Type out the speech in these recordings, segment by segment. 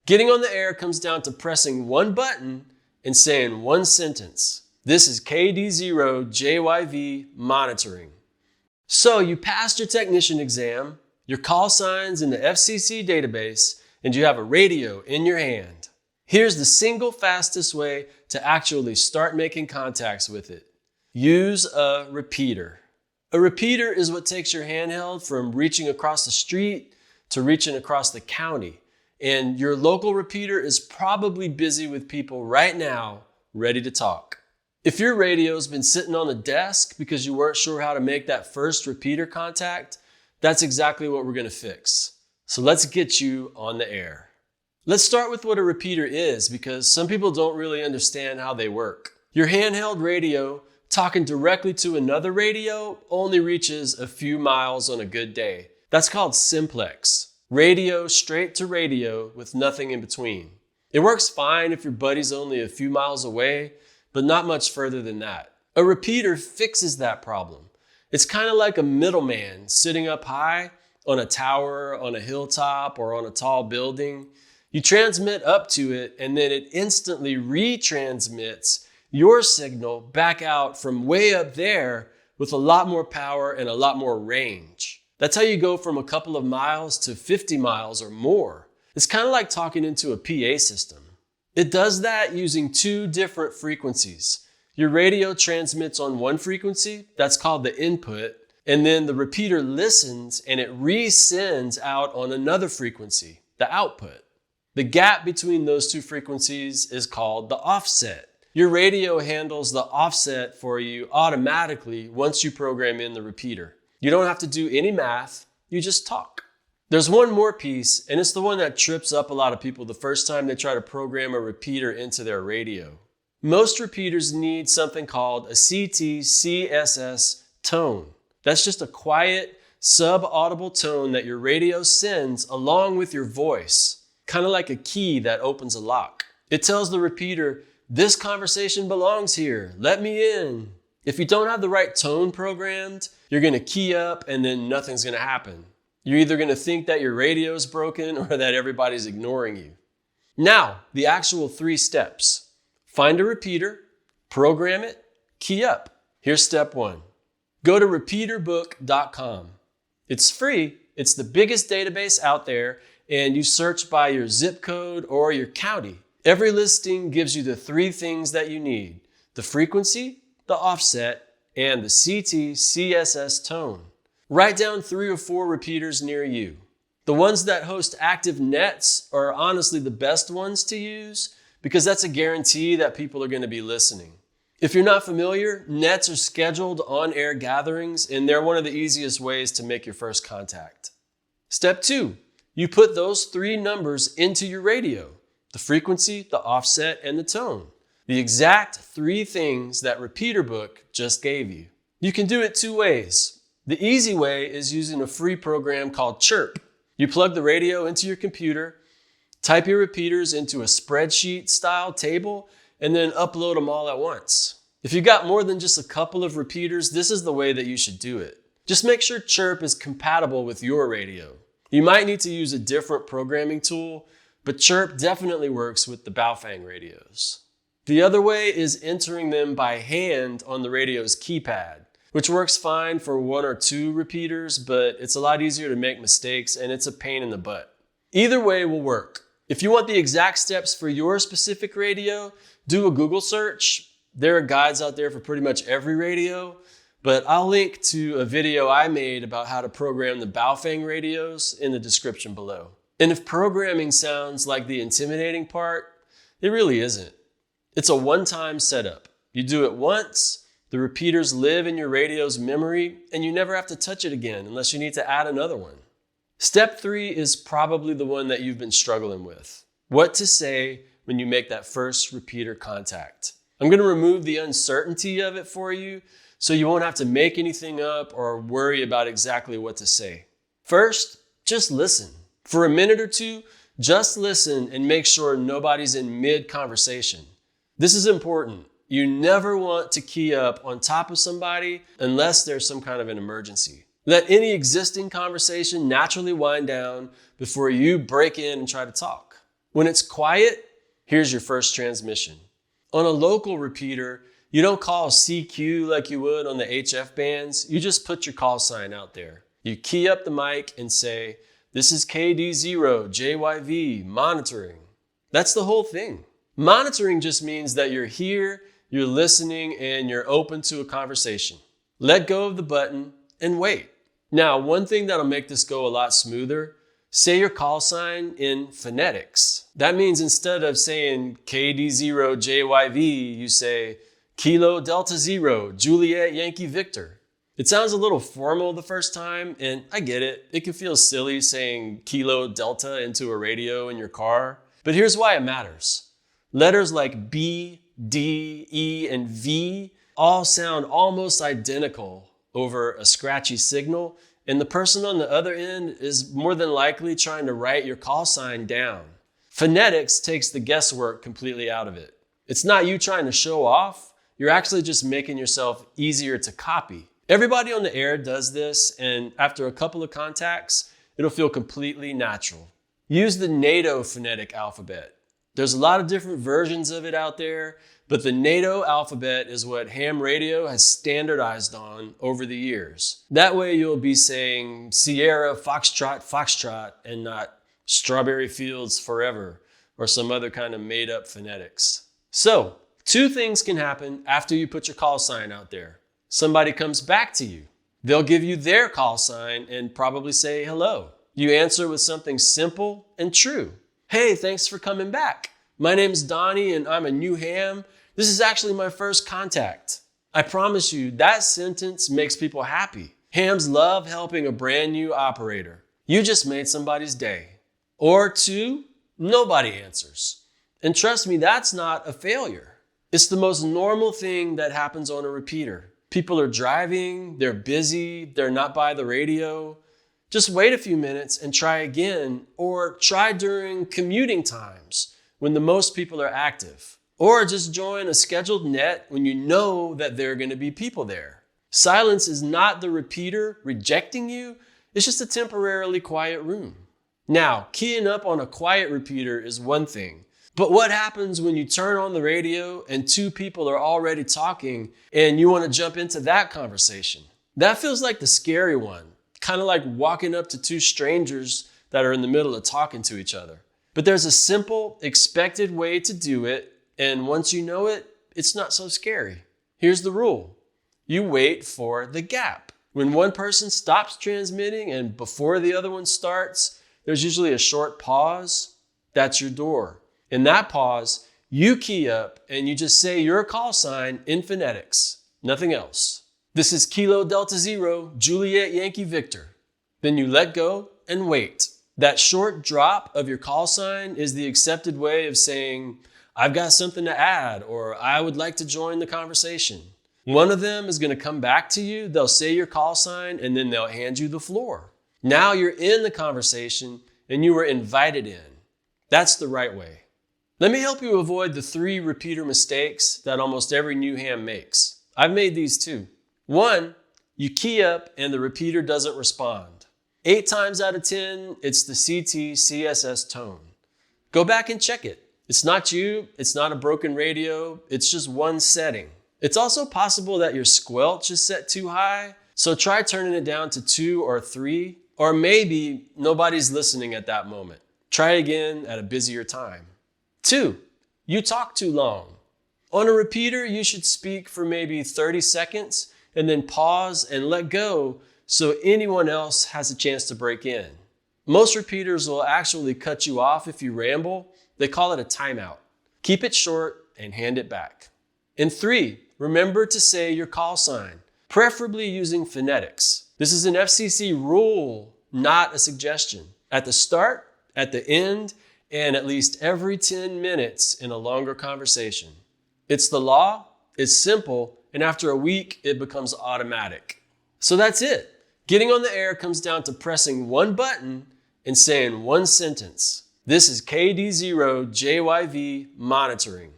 Getting on the air comes down to pressing one button and saying one sentence. This is KD0JYV monitoring. So you passed your technician exam, your call signs in the FCC database, and you have a radio in your hand. Here's the single fastest way to actually start making contacts with it. Use a repeater. A repeater is what takes your handheld from reaching across the street to reaching across the county. And your local repeater is probably busy with people right now ready to talk. If your radio's been sitting on the desk because you weren't sure how to make that first repeater contact, that's exactly what we're going to fix. So let's get you on the air. Let's start with what a repeater is because some people don't really understand how they work. Your handheld radio talking directly to another radio only reaches a few miles on a good day. That's called simplex. Radio straight to radio with nothing in between. It works fine if your buddy's only a few miles away, but not much further than that. A repeater fixes that problem. It's kind of like a middleman sitting up high on a tower, on a hilltop, or on a tall building. You transmit up to it, and then it instantly retransmits your signal back out from way up there with a lot more power and a lot more range. That's how you go from a couple of miles to 50 miles or more. It's kind of like talking into a PA system. It does that using two different frequencies. Your radio transmits on one frequency, that's called the input, and then the repeater listens and it resends out on another frequency, the output. The gap between those two frequencies is called the offset. Your radio handles the offset for you automatically once you program in the repeater. You don't have to do any math, you just talk. There's one more piece, and it's the one that trips up a lot of people the first time they try to program a repeater into their radio. Most repeaters need something called a CT-CSS tone. That's just a quiet, sub-audible tone that your radio sends along with your voice, kind of like a key that opens a lock. It tells the repeater, "This conversation belongs here, let me in." If you don't have the right tone programmed, you're going to key up and then nothing's going to happen. You're either going to think that your radio is broken or that everybody's ignoring you. Now, the actual 3 steps. Find a repeater, program it, key up. Here's step 1. Go to repeaterbook.com. It's free. It's the biggest database out there, and you search by your zip code or your county. Every listing gives you the 3 things that you need: the frequency, the offset, and the CT-CSS tone. Write down 3 or 4 repeaters near you. The ones that host active nets are honestly the best ones to use because that's a guarantee that people are going to be listening. If you're not familiar, nets are scheduled on-air gatherings, and they're one of the easiest ways to make your first contact. Step 2, you put those 3 numbers into your radio: the frequency, the offset, and the tone. The exact 3 things that Repeater Book just gave you. You can do it 2 ways. The easy way is using a free program called Chirp. You plug the radio into your computer, type your repeaters into a spreadsheet-style table, and then upload them all at once. If you got more than just a couple of repeaters, this is the way that you should do it. Just make sure Chirp is compatible with your radio. You might need to use a different programming tool, but Chirp definitely works with the Baofeng radios. The other way is entering them by hand on the radio's keypad, which works fine for 1 or 2 repeaters, but it's a lot easier to make mistakes and it's a pain in the butt. Either way will work. If you want the exact steps for your specific radio, do a Google search. There are guides out there for pretty much every radio, but I'll link to a video I made about how to program the Baofeng radios in the description below. And if programming sounds like the intimidating part, it really isn't. It's a one-time setup. You do it once, the repeaters live in your radio's memory, and you never have to touch it again unless you need to add another one. Step 3 is probably the one that you've been struggling with. What to say when you make that first repeater contact. I'm going to remove the uncertainty of it for you so you won't have to make anything up or worry about exactly what to say. First, just listen. For a minute or 2, just listen and make sure nobody's in mid-conversation. This is important. You never want to key up on top of somebody unless there's some kind of an emergency. Let any existing conversation naturally wind down before you break in and try to talk. When it's quiet, here's your first transmission. On a local repeater, you don't call CQ like you would on the HF bands. You just put your call sign out there. You key up the mic and say, "This is KD0 JYV monitoring." That's the whole thing. Monitoring just means that you're here, you're listening, and you're open to a conversation. Let go of the button and wait. Now, one thing that'll make this go a lot smoother, say your call sign in phonetics. That means instead of saying KD0 JYV, you say Kilo Delta Zero, Juliet Yankee Victor. It sounds a little formal the first time, and I get it. It can feel silly saying Kilo Delta into a radio in your car, but here's why it matters. Letters like B, D, E, and V all sound almost identical over a scratchy signal, and the person on the other end is more than likely trying to write your call sign down. Phonetics takes the guesswork completely out of it. It's not you trying to show off. You're actually just making yourself easier to copy. Everybody on the air does this, and after a couple of contacts, it'll feel completely natural. Use the NATO phonetic alphabet. There's a lot of different versions of it out there, but the NATO alphabet is what ham radio has standardized on over the years. That way you'll be saying Sierra, Foxtrot, Foxtrot, and not Strawberry Fields Forever or some other kind of made up phonetics. So, two things can happen after you put your call sign out there. Somebody comes back to you. They'll give you their call sign and probably say hello. You answer with something simple and true. "Hey, thanks for coming back. My name's Donnie and I'm a new ham. This is actually my first contact." I promise you, that sentence makes people happy. Hams love helping a brand new operator. You just made somebody's day. Or two, nobody answers. And trust me, that's not a failure. It's the most normal thing that happens on a repeater. People are driving, they're busy, they're not by the radio. Just wait a few minutes and try again, or try during commuting times when the most people are active. Or just join a scheduled net when you know that there are going to be people there. Silence is not the repeater rejecting you, it's just a temporarily quiet room. Now, keying up on a quiet repeater is one thing. But what happens when you turn on the radio and two people are already talking and you want to jump into that conversation? That feels like the scary one, kind of like walking up to two strangers that are in the middle of talking to each other. But there's a simple, expected way to do it, and once you know it, it's not so scary. Here's the rule. You wait for the gap. When one person stops transmitting and before the other one starts, there's usually a short pause. That's your door. In that pause, you key up and you just say your call sign in phonetics, nothing else. "This is Kilo Delta Zero, Juliet Yankee Victor." Then you let go and wait. That short drop of your call sign is the accepted way of saying, "I've got something to add," or "I would like to join the conversation." One of them is going to come back to you, they'll say your call sign, and then they'll hand you the floor. Now you're in the conversation and you were invited in. That's the right way. Let me help you avoid the 3 repeater mistakes that almost every new ham makes. I've made these too. 1, you key up and the repeater doesn't respond. 8 times out of 10, it's the CT CSS tone. Go back and check it. It's not you, it's not a broken radio, it's just one setting. It's also possible that your squelch is set too high, so try turning it down to 2 or 3, or maybe nobody's listening at that moment. Try again at a busier time. 2, you talk too long. On a repeater, you should speak for maybe 30 seconds and then pause and let go so anyone else has a chance to break in. Most repeaters will actually cut you off if you ramble. They call it a timeout. Keep it short and hand it back. And 3, remember to say your call sign, preferably using phonetics. This is an FCC rule, not a suggestion. At the start, at the end, and at least every 10 minutes in a longer conversation. It's the law, it's simple, and after a week, it becomes automatic. So that's it. Getting on the air comes down to pressing one button and saying one sentence. "This is KD0 JYV monitoring."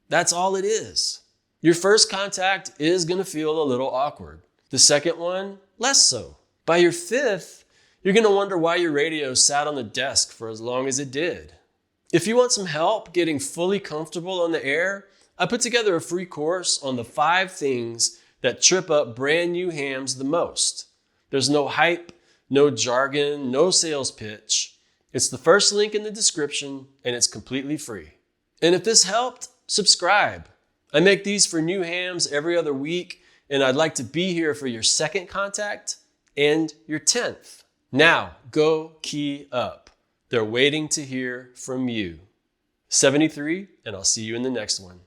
That's all it is. Your first contact is going to feel a little awkward. The second one, less so. By your 5th, you're going to wonder why your radio sat on the desk for as long as it did. If you want some help getting fully comfortable on the air, I put together a free course on the 5 things that trip up brand new hams the most. There's no hype, no jargon, no sales pitch. It's the first link in the description, and it's completely free. And if this helped, subscribe. I make these for new hams every other week, and I'd like to be here for your second contact and your 10th. Now, go key up. They're waiting to hear from you. 73, and I'll see you in the next one.